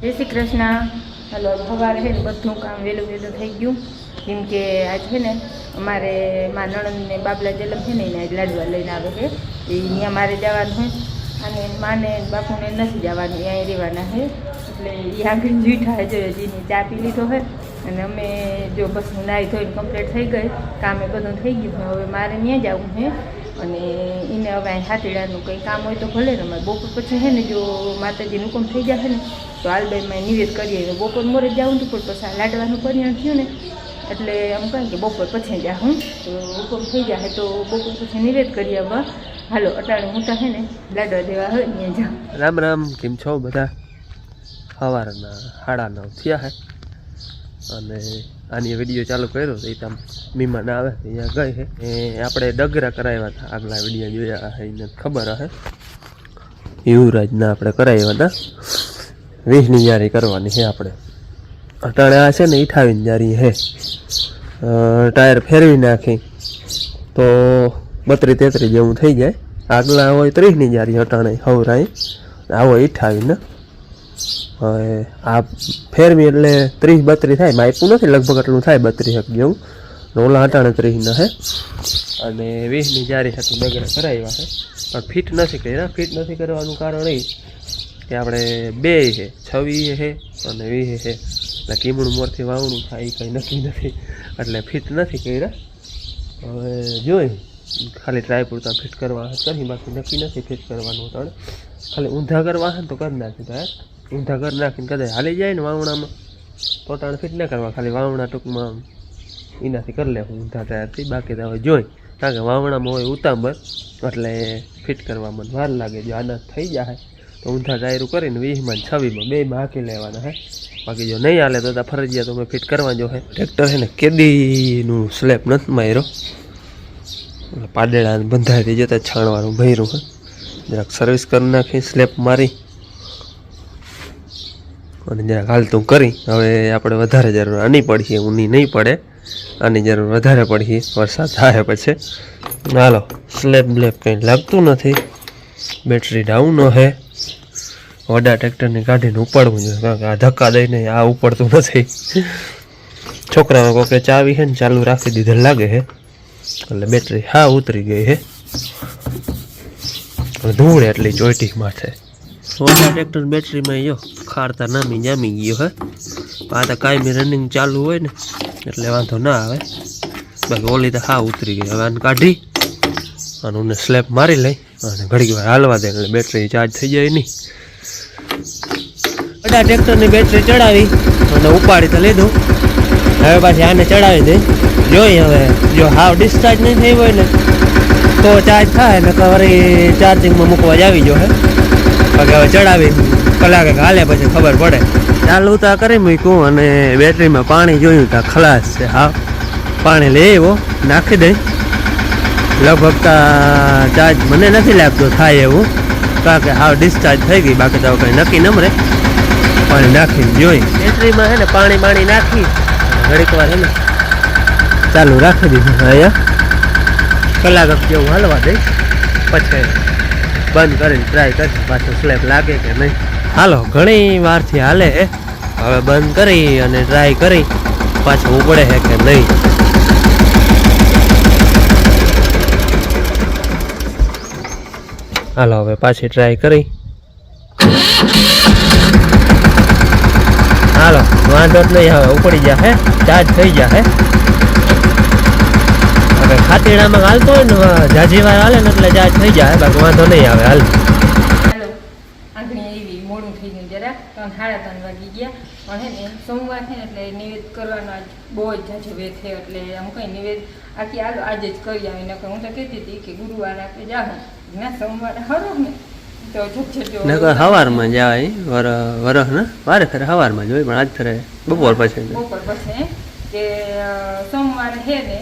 જય શ્રી કૃષ્ણ. હલો, સવારે છે ને બધું કામ વહેલું થઈ ગયું. કેમ કે આજ છે ને અમારે મારા નણંદને બાબલા જલમ છે ને એને આજ લાડવા લઈને આવે છે. એ અહીંયા મારે જવાનું છે અને માને બાપુને નથી જવાનું, અહીંયા રહેવાના છે. એટલે એ આગળ જીઠા જોઈએ જીની ચા પી લીધો હોય અને અમે જો બસ હું નાહી ધોઈને કમ્પ્લીટ થઈ ગઈ, કામે બધું થઈ ગયું. હવે મારે ત્યાં જવું છે અને એને હવે અહીં હાથીડાનું કંઈ કામ હોય તો ભલે ને. અમારે બપોર પછી છે ને જો માતાજીનું હુકમ થઈ જશે ને તો હાલબાઈમાં નિવેદ કરીએ. બપોર મોરે જવું હતું પણ પછી લાડવાનું પરિણામ થયું ને એટલે એમ કહે કે બપોર પછી જાઉં તો હુકમ થઈ જાય તો બપોર પછી નિવેદ કરીએ. હવે હાલો અટાણે હું તો છે ને લાડવા દેવા હોય ત્યાં જાઉં. રામ રામ, કેમ છો બધા? સવારના 9:30 થયા છે અને આની વિડીયો ચાલુ કર્યો તો એ tam મહેમાન આવે અહીંયા ગઈ છે. આપણે ડગરા કરાવ્યા હતા, આગલા વિડીયો જોયા છે એને ખબર હશે. યુવરાજના આપણે કરાવ્યા હતા, 20ની જારી કરવાની છે આપણે. અટાણે આ છે ને 28ની જારી છે. ટાયર ફેરવી નાખી તો 32-33 જેવું થઈ જાય. આગલા હોય 30ની જારી અટાણે હવરાય, આવો 28 ને. હવે આ ફેરવી એટલે 30-32 થાય, માપ્યું નથી, લગભગ એટલું થાય 32 જેવું. ઓલા અટાણે 30 છે અને 20ની જારી હતી ડગરા કરાવ્યા છે પણ ફિટ નથી કર્યા. ફિટ નથી કરવાનું કારણ એ કે આપણે બે છે, 26 છે અને 20 છે, એટલે કીમણું મોરથી વાવણું થાય એ કંઈ નક્કી નથી, એટલે ફિટ નથી કર્યા. હવે જોઈ ખાલી ટ્રાય પૂરતા ફિટ કરવા કરી, બાકી નક્કી નથી ફિટ કરવાનું. ત્રણ ખાલી ઊંધા કરવા ને તો કરી નાખી યાર, ઊંધા કરી નાખીને કદાચ હાલી જાય ને વાવણામાં તો તાણ ફિટ ન કરવા, ખાલી વાવણા ટૂંકમાં એનાથી કરી લે ઊંધા ટાયરથી. બાકી તો હવે જોઈ, કારણ કે વાવણામાં હોય ઉતાંબર એટલે ફિટ કરવામાં વાર લાગે. જો આના થઈ જાય તો ઊંધા ટાયરું કરીને 20માં 26માં બેમાં હાંકી લેવાના છે. બાકી જો નહીં હાલે તો ફરજિયાત અમે ફિટ કરવા જો છે. ટ્રેક્ટર છે ને કેદીનું સ્લેબ નથી માર્યો, પાડેડા બંધાઈ જતા છાણવાળું ભર્યું છે. જરાક સર્વિસ કરી નાખી, સ્લેબ મારી અને જરાક હાલતું કરી. હવે આપણે વધારે જરૂર આની પડીએ, ઊની નહીં પડે, આની જરૂર વધારે પડીએ વરસાદ થાય પછી. હાલો, સ્લેબ બ્લેબ કંઈ લાગતું નથી, બેટરી ડાઉન છે. વડા ટ્રેક્ટરને કાઢીને ઉપાડવું જોઈએ, કારણ કે આ ધક્કા દઈને આ ઉપડતું નથી. છોકરામાં કોકે ચાવી છે ને ચાલુ રાખી દીધેલ લાગે છે એટલે બેટરી હા ઉતરી ગઈ છે. ધૂળ એટલી ચોઈટી માથે. વડા ટ્રેક્ટર બેટરીમાં જો ખારતા નામી જામી ગયો હે. આ તો કાયમી રનિંગ ચાલુ હોય ને એટલે વાંધો ના આવે. બાકી ઓલી તો હા ઉતરી ગઈ. હવે આને કાઢી અને હું સ્લેબ મારી લઈ અને ઘડીક વાર હાલવા દે એટલે બેટરી ચાર્જ થઈ જાય નહીં. વડા ટ્રેક્ટરની બેટરી ચડાવી અને ઉપાડી તો લીધું. હવે પાછી આને ચડાવી દઈ, જોઈ હવે જો હાવ ડિસ્ચાર્જ નહીં થઈ હોય ને તો ચાર્જ થાય ને વળી ચાર્જિંગમાં મૂકવા જ આવી જો હે. બાકી હવે ચડાવી કલાકે હાલે પછી ખબર પડે. ચાલુ તો કરી મૂક્યું અને બેટરીમાં પાણી જોયું તો ખલાસ છે. હા પાણી લઈ આવ્યો, નાખી દઈ. લગભગ ચાર્જ મને નથી લાગતો થાય એવું, કારણ કે હાવ ડિસ્ચાર્જ થઈ ગઈ. બાકી તો કંઈ નક્કી નમરે. પાણી નાખીને જોઈ બેટરીમાં છે ને પાણી નાખી ઘડીક વાર છે ને ચાલુ રાખી દીધું. અહીંયા કલાક જેવું હાલવા દઈ પછી બંધ કરીને ટ્રાય કરી પાછું સ્લેબ લાગે કે નહીં. હાલો, ઘણી વારથી હાલે, હવે બંધ કરી અને ટ્રાય કરી પાછું ઉપડે છે કે નહીં. હાલો હવે પાછી ટ્રાય કરી. હાલો, વાંધો જ નહીં, હવે ઉપડી જશે, ચાર્જ થઈ જશે. હવે ખાતીડામાં હાલતો હોય ને જાજી વાર હાલે ને એટલે ચાર્જ થઈ જાય, બાકી વાંધો નહીં આવે. હાલ હાલો, આંગણી એવી મોડું થઈ ગયું જરા, 3:30 વાગી ગયા. પણ હે ને સોમવાર છે ને એટલે નિવેદ કરવાનો આજ બહુ જ જાજો વેત છે. એટલે આમ કંઈ નિવેદ આખી હાલો આજે જ કરી આવી. નકર હું તો કહેતી હતી કે ગુરુવારે આપણે જાઉં ના, સોમવારે હરો ને તો નકર સવારમાં જાય વરસ ને વારે ફેરે સવારમાં જ હોય, પણ આજ ફેરે બપોર પછી કે સોમવારે હે ને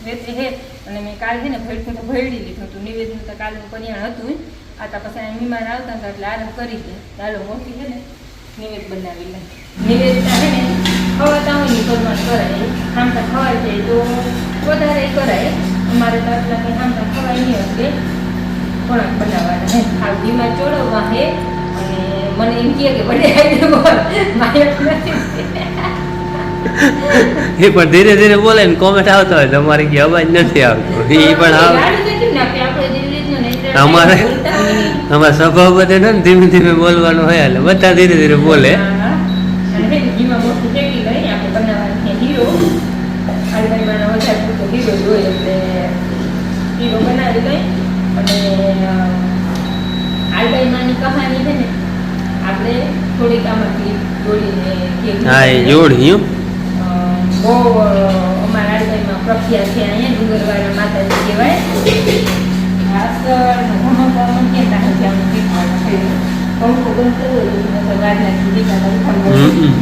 વેતે હે. અને મેં કાલ છે ને ભેડતું તો ભેડી લીધું હતું, નિવેદન તો કાલનું કરિયાણ હતું. આ તો પછી મહેમાન આવતા હતા એટલે આરામ કરી દે. ચાલો મોટી છે ને નિવેદ બનાવી લે. નિવેદતા છે ને ખવાતાઓની કરવાનું કરાય, ખામતા ખવાય જાય તો વધારે કરાય. અમારે તો આટલા કંઈ ખામતા ખવાય નહીં એટલે થોડાક બનાવવાના હે. ખાવ ધીમા ચોળવવા હે મને એમ કહે કે બર્થડે આઈડી બોલ મારે નથી એ પણ ધીરે ધીરે બોલે ને કોમેન્ટ આવતો હોય તમારી કે અવાજ નથી આવતો એ પણ આવે અમારે અમારા સ્વભાવ બધે ને ધીમે ધીમે બોલવાનું હોય એટલે બધા ધીરે ધીરે બોલે આલબાઈમાની કહાની છે ને આપણે થોડીક આમાંથી જોડીને હા એ જોડ્યું બહુ અમારા આલબાઈમાં પ્રખ્યાત છે અહીંયા ડુંગરવાળા માતાજી કહેવાય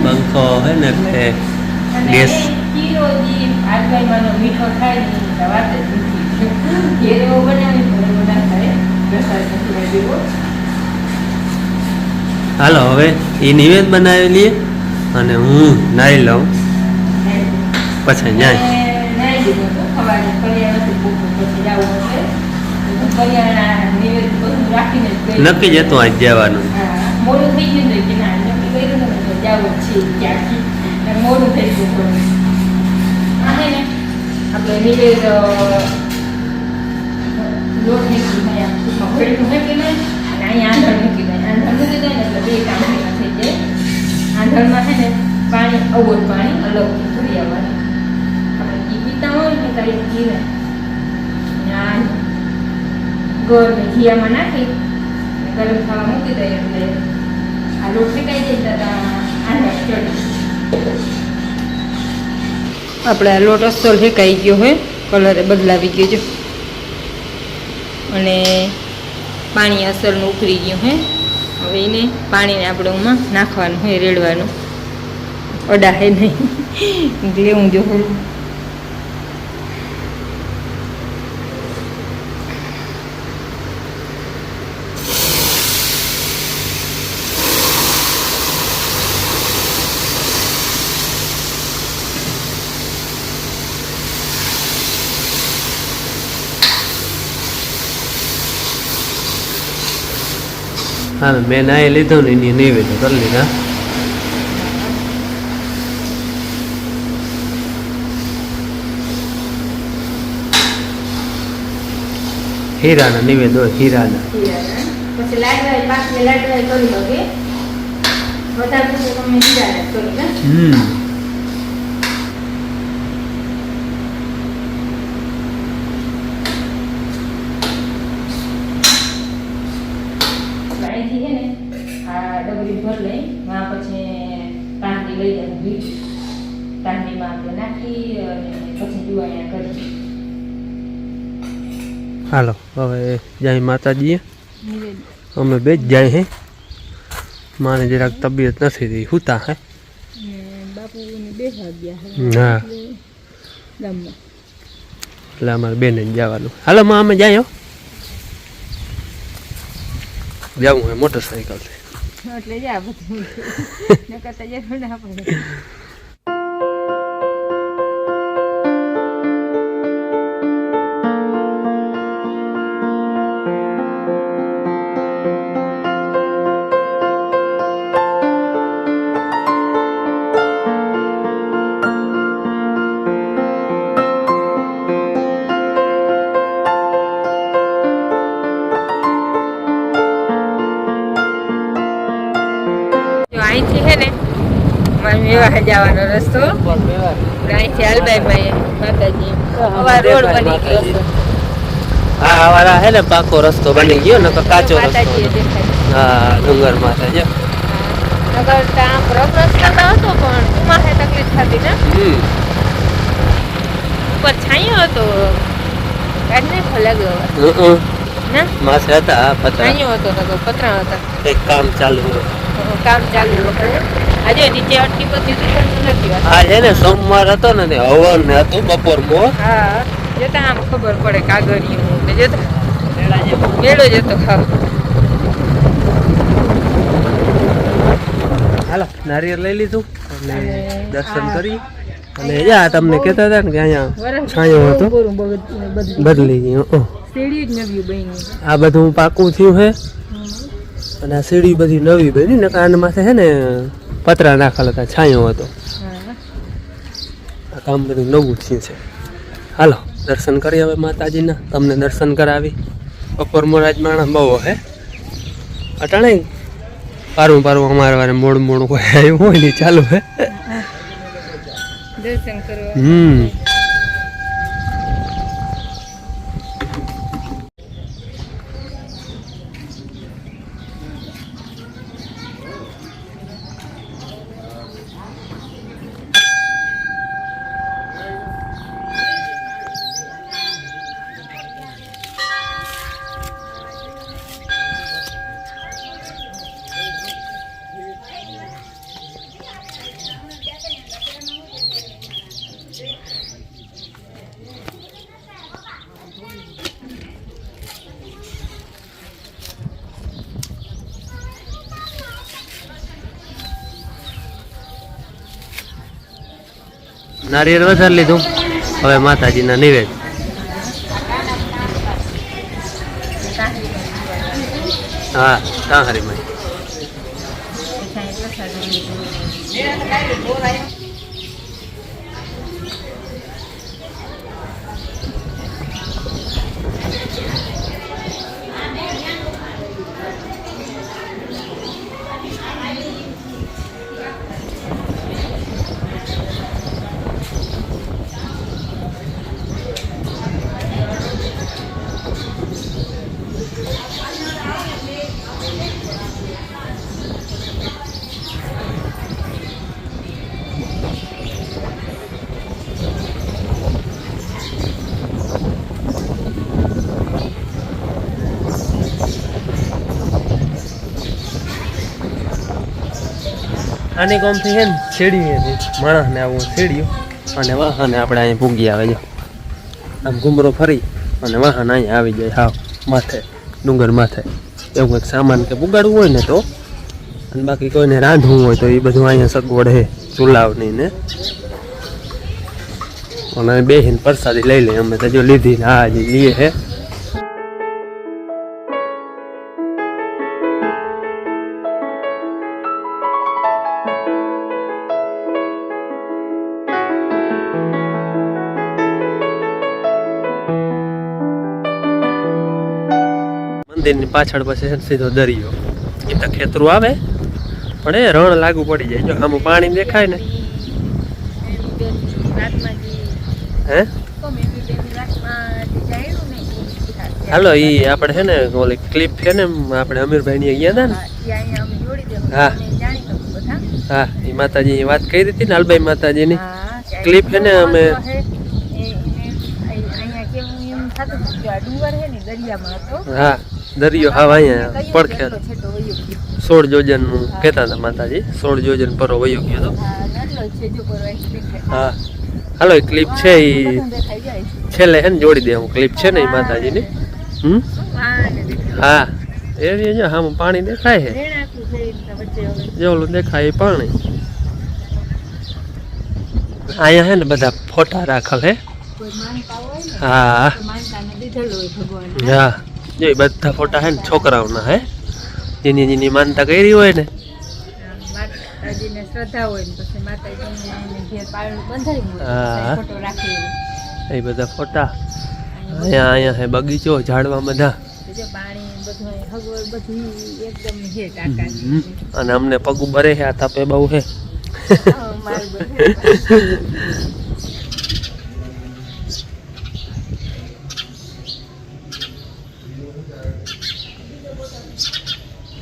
પંખો હે ને એટલે ગેસ મીઠો થાય વાત જ નથી ઘેર એવો બનાવી બધા થાય હાલો હવે એ નિવેદ બનાવી લઈએ અને હું નાહી લઉં પછી જાય નક્કી જતું આજ જવાનું મોડું થઈ ગયું કે ના નક્કી કર્યું ને જવું છે ક્યાંથી મોડું થઈ ગયું ને આપણે નિવેદ લોટ મૂકી દઈએ ટૂંકમાં ભેળું મૂકી દઈએ અને અહીંયા આંધણ મૂકી દઈએ આંધણ મૂકી દઈએ ને એટલે બે કામ ભેગા થઈ જાય આંધણમાં છે ને પાણી અવોલ પાણી અલગથી ભરી આવવાનું આપણે ઘી પીતા હોય ને તો એ ઘીને ગોળ ને ઘીયામાં નાખી ગરમ થવા મૂકી દઈએ એટલે આ લોટ શેકાઈ જાય ત્યારે આંધણ ચડી આપણે આ લોટ અસલ શેકાઈ ગયો હોય કલરે બદલાવી ગયો જો અને પાણી અસરનું ઉકળી ગયું હે હવે એને પાણીને આપણે ઉમાં નાખવાનું હોય રેડવાનું અડાહે નહીં લેવું જો હા મેં નાહી લીધો ને એની નિવેદ કરી લીધા હીરાના નિવેદ હોય હીરાના પછી લાડવા પાછી લાડવા કરી દો કે વધારે તો તમે હીરાના કરો ને અહીંથી છે ને આ ડબરી ભર લઈ માં પછી તાંડી લઈ જવાનું તાંડીમાં આપણે નાખી અને પછી જુવાયા કરી હાલો હવે જાય માતાજીએ અમે બે જ જાય હે માને જરાક તબિયત નથી રહી હુતા હે બાપુને બેસા ગયા હા એટલે અમારે બેને જવાનું હાલો માં અમે જાય જવું હોય મોટરસાઇકલથી એટલે જા બધું નકર તો જરૂર ના પડે અહીંથી છે ને મેવા જવાનો રસ્તો અહીંથી હલબાઈ માતાજી હવા રોડ બની ગયો હા વાળા હે ને પાકો રસ્તો બની ગયો ને કાચો રસ્તો હા ડુંગર માથે જો નગર આમ રસ્તો હતો પણ માથે તકલીફ થતી ને ઉપર છાંયો હતો કાઢ ને લાગ્યો ના માથે હતા પતરા છાંયો હતો નગર પતરા હતા એક કામ ચાલુ કામ ચાલુ આજે નીચે અટકી પછી નથી આ છે ને સોમવાર હતો ને હવન ને હતું બપોરમાં હા જતા આમ ખબર પડે કાગળિયું ને જતા મેળો જતો ખાવ હાલો નારિયેળ લઈ લીધું અને દર્શન કરી અને જા તમને કહેતા હતા ને કે અહીંયા છાંયો હતો બદલી ગયો સીડી જ નવી બની આ બધું પાકું થયું છે અને આ સીડી બધી નવી બની ને કાન માથે છે ને પતરા નાખેલા હતા, છાંયો હતો. હા આ કામ બધું નવું થયું છે. હાલો દર્શન કરી હવે માતાજીના, તમને દર્શન કરાવી. બપોર મોરાજ માણસ બહુ હે અટાણે પારું અમારે વારે મોડું કોઈ આવ્યું હોય ને ચાલુ હે દર્શન કરવા. નારિયેળ વધારે લીધું. હવે માતાજીના નિવેદ. હા તાહરી માં આની કોમથી છે ને છેડી માણસને આવું છેડ્યું અને વાહન આપણે અહીંયા પૂગી આવે છે. આમ ઘૂમરો ફરી અને વાહન અહીંયા આવી જાય હાવ માથે ડુંગર માથે. એવું કંઈક સામાન કે પુગાડવું હોય ને તો, અને બાકી કોઈને રાંધવું હોય તો એ બધું અહીંયા સગવડ હે ચૂલાવની ને. અને બેહીને પ્રસાદી લઈ લઈએ અમે તો જો લીધી ને હા હજી લઈએ હે. મંદિરની પાછળ પછી સીધો દરિયો. એ તો ખેતરું આવે પણ એ રણ લાગુ પડી જાય. જો આમ પાણી દેખાય ને હે. હાલો ઈ આપણે છે ને ઓલી ક્લિપ છે ને આપણે અમીરભાઈ ની ગયા હતા ને. હા હા એ માતાજી વાત કરી હતી ને લાલબાઈ માતાજી ની ક્લિપ છે ને અમે હા દરિયો હા અહીંયા પડખે 16 જોજન નું કહેતા હતા માતાજી. 16 જોજન પરો વયો ગયો હતો. હા હાલો એ ક્લિપ છે એ છેલ્લે હે ને જોડી દે. હું ક્લિપ છે ને એ માતાજી ની. હા એ જો હા પાણી દેખાય છે. જેવલું દેખાય એ પાણી. અહીંયા હે ને બધા ફોટા રાખેલ હે. હા હા જો બધા ફોટા હે ને છોકરાઓના હે. જેની જેની માનતા કરી હોય ને હા એ બધા ફોટા. અહીંયા અહીંયા હે બગીચો ઝાડવા બધા. અને અમને પગું બરે છે આ તાપે બહુ હે.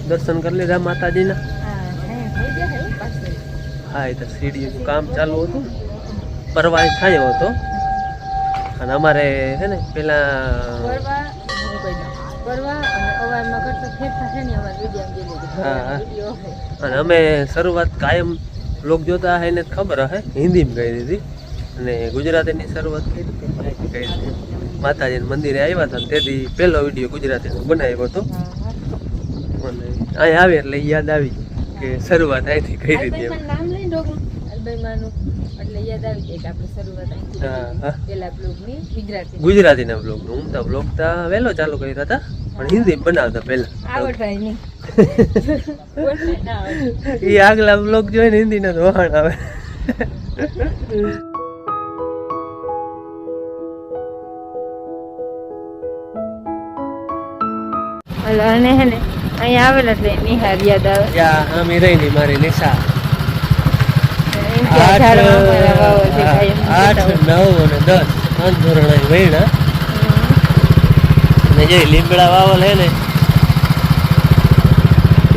દર્શન કરી લીધા માતાજીના. હા એ તો સીડીનું કામ ચાલુ હતું. પરવાય છાયો હતો. અને અમારે હે ને પેલા હા અને અમે શરૂઆત કાયમ લોક જોતા હે ને ખબર હે હિન્દીમાં કરી દીધી અને ગુજરાતીની શરૂઆત કરી હતી. માતાજીના મંદિરે આવ્યા હતા તેથી પહેલો વિડીયો ગુજરાતીનો બનાવ્યો હતો. અને અહીંયા આવે એટલે યાદ આવી કે શરૂઆત અહીંથી કરી હતી. ગુજરાતીના બ્લોગનું હું તો બ્લોગ તો વહેલો ચાલુ કર્યા હતા પણ હિન્દી બનાવતા પહેલા આવડવાય નહીં એ આગલા બ્લોગ જોઈને હિન્દી ના વહાણ આવે. અને હે ને અહીંયા આવેલા એટલે નિહાર યાદ આવે. ત્યાં અમે રહી ની મારી નિશા એમ કે આ ઝાડમાં અમારા વાવો છે કાયમ 8, 9 અને 10 3 ધોરણ વૈણા અને જે લીમડા વાવલ હે ને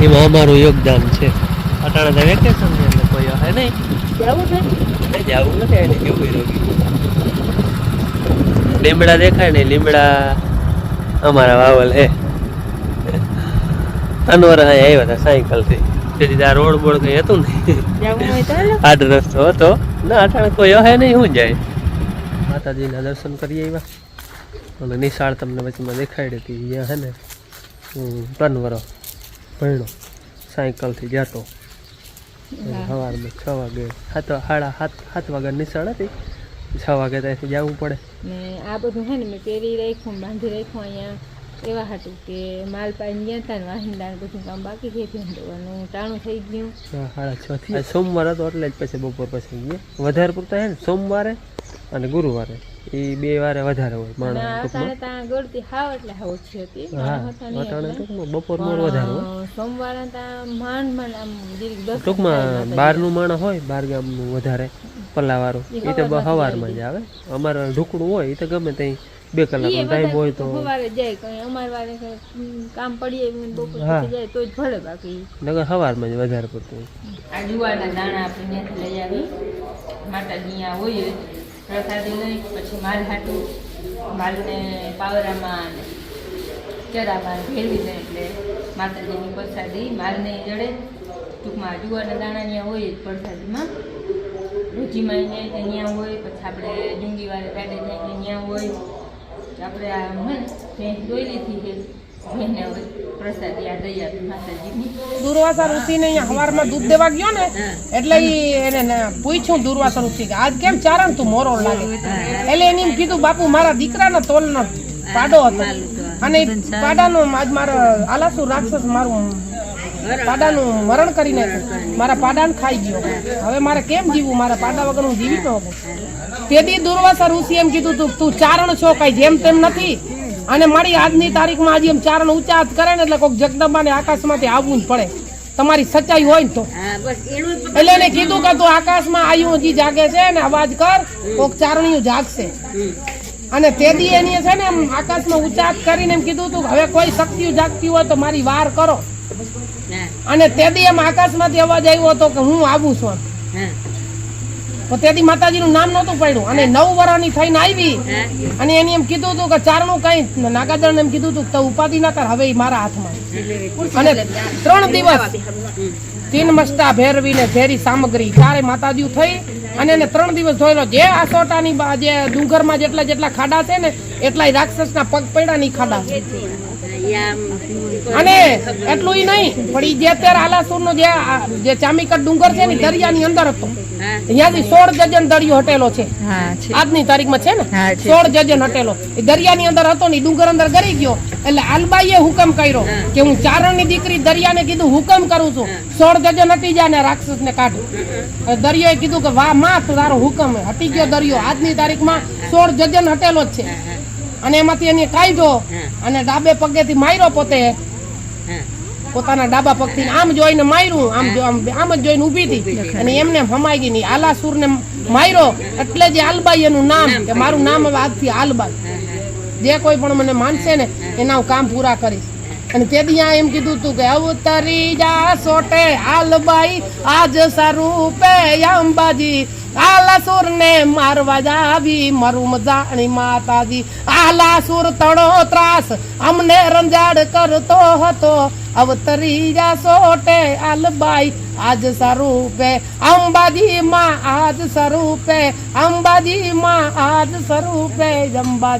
એમાં અમારું યોગદાન છે. અટાણે તો વેકેશન છે એટલે કોઈ હે નહીં જવું છે જવું નથી એને કેવું રોગી લીમડા દેખાય ને લીમડા અમારા વાવલ હે. અનવર અહીંયા આવ્યા હતા સાયકલ થી તેથી આ રોડ બોર્ડ કઈ હતું ને જવું હોય તો હાલો. આડ રસ્તો હતો ના અટાણે કોઈ હે નહીં હું જાય. માતાજીના દર્શન કરી આવ્યા અને નિશાળ તમને વચમાં દેખાડી હતી અહીંયા હે ને હું 3 વર્ષ ભણ્યો સાયકલથી જતો સવારમાં 6 વાગે 7 વાગ્યા નિશાળ હતી 6 વાગે ત્યાંથી જવું પડે ને આ બધું હે ને મેં પહેરી રાખ્યું બાંધી રાખ્યું અહીંયા એવા હતું કે માલ પાઈને ગયા હતા ને વાહિંદાને બધું કામ બાકી થઈ ગયું ધોવાનું ટાણું થઈ ગયું. 6:30 થી સોમવાર હતો એટલે જ પછી બપોર પછી ગયા વધારે પૂરતા હે ને સોમવારે અને ગુરુવારે એ 2 વારે વધારે હોય માણસ અત્યારે ત્યાં ગળતી હાવ એટલે હાવ ઓછી હતી બપોર મોર વધારે હોય. સોમવારે ત્યાં માંડ આમ ટૂંકમાં બહારનું માણસ હોય બહાર ગામનું વધારે પલ્લાવાળું એ તો સવારમાં જ આવે. અમારે ઢુકડું હોય એ તો ગમે ત્યાં 2 કલાકનો ટાઈમ હોય તો સવારે જાય કઈ અમાર વારે કામ પડી આવ્યું બપોર પછી જાય તો જ ભલે બાકી નગર સવારમાં જ વધારે પડતું. આ જુવારના દાણા આપણે ત્યાંથી લઈ આવી માતાજી અહીંયા હોય પ્રસાદી લઈ પછી માલ હાટું માલને પાવરામાં ચરામાં ભેળવી દે એટલે માતાજીની પ્રસાદી માલને જડે. ટૂંકમાં જુવારના દાણા ત્યાં હોય જ પ્રસાદીમાં રોજીમાં ત્યાં હોય પછી આપણે ડુંગીવાળા કાઢે જાય ત્યાં હોય આપણે આ ભેંસ દોઈ લીધી છે ભેંને હવે પ્રસાદી આ દઈ આપી માતાજીની. દુર્વાસા ઋષિને અહીંયા હવારમાં દૂધ દેવા ગયો ને એટલે એને પૂછ્યું દુર્વાસા ઋષિ કે આજ કેમ ચારણ તું મોરો લાગે એટલે એને એમ કીધું બાપુ મારા દીકરાના તોલનો પાડો હતો અને પાડાનો આજ મારા આલાસુર રાક્ષસ મારું પાડાનું મરણ કરી નાખ્યું મારા પાડાને ખાઈ ગયો હવે મારે કેમ જીવવું મારા પાડા વગર હું જીવી ન શકું. તેથી દુર્વાસા ઋષિ એમ કીધું તું ચારણ છો કઈ જેમ તેમ નથી અને મારી આજની તારીખમાં આજે એમ ચારણ ઊંચા કરે ને એટલે કોઈક જગદંબાને આકાશમાંથી આવવું જ પડે તમારી સચ્ચાઈ હોય ને તો. એટલે એને કીધું કે તું આકાશમાં આયુ હજી જાગે છે ને અવાજ કર કોઈક ચારણીયું જાગશે અને તેથી એની છે ને આકાશમાં ઊંચા કરીને એમ કીધું તું હવે કોઈ શક્તિઓ જાગતી હોય તો મારી વાર કરો અને તેથી એમ આકાશમાંથી અવાજ આવ્યો હતો કે હું આવું છું તો તેથી માતાજીનું નામ નહોતું પડ્યું અને 9 વર્ષની થઈને આવી અને એને એમ કીધું હતું કે ચારણું કઈ નાગાજણ એમ કીધું હતું કે ઉપાધિ ના કર હવે મારા હાથમાં અને 3 દિવસ 3 મસ્તા ભેરવીને ઝેરી સામગ્રી ચારે માતાજીઓ થઈ અને એને 3 દિવસ ધોયેલો જે આસોટાની જે ડુંગરમાં જેટલા ખાડા છે ને એટલાય રાક્ષસના પગ પડ્યા ની ખાડા અને એટલું નહીં પણ જે અત્યારે આલાસુરનો જે ચામીકટ ડુંગર છે ને દરિયાની અંદર હતો ત્યાંથી 16 જજન દરિયો હટેલો છે આજની તારીખમાં છે ને 16 જજન હટેલો એ દરિયાની અંદર હતો ને ડુંગર અંદર ગરી ગયો એટલે આલબાઈએ હુકમ કર્યો કે હું ચારણની દીકરી દરિયાને કીધું હુકમ કરું છું 16 જજન હટી જાય ને રાક્ષસને કાઢ. દરિયાએ કીધું કે વાહ માં તારો હુકમ હટી ગયો દરિયો આજની તારીખમાં 16 જજન હટેલો જ છે અને એમાંથી એને કાઢ્યો અને ડાબે પગેથી માર્યો પોતે પોતાના ડાબા પગથી આમ જોઈને માર્યું આમ જ જોઈને ઊભી હતી અને એમને હમાઈ ગઈ ની આલાસુરને માર્યો એટલે જે આલબાઈ એનું નામ કે મારું નામ હવે આજથી આલબાઈ જે કોઈ પણ મને માનશે ને એના હું કામ પૂરા કરીશ. અને તેથી આ એમ કીધું તું કે અવતરી જા સોટે આલબાઈ આજ સ્વરૂપે અંબાજી આલાસુર ને મારવા જાવી મરું જાણી માતાજી આલાસુર તળો ત્રાસ અમને રંજાડ કરતો હતો અવતરી જા સોટે આલબાઈ આજ સ્વરૂપે અંબાજી માં આજ સ્વરૂપે અંબાજી માં આજ સ્વરૂપે અંબાજી.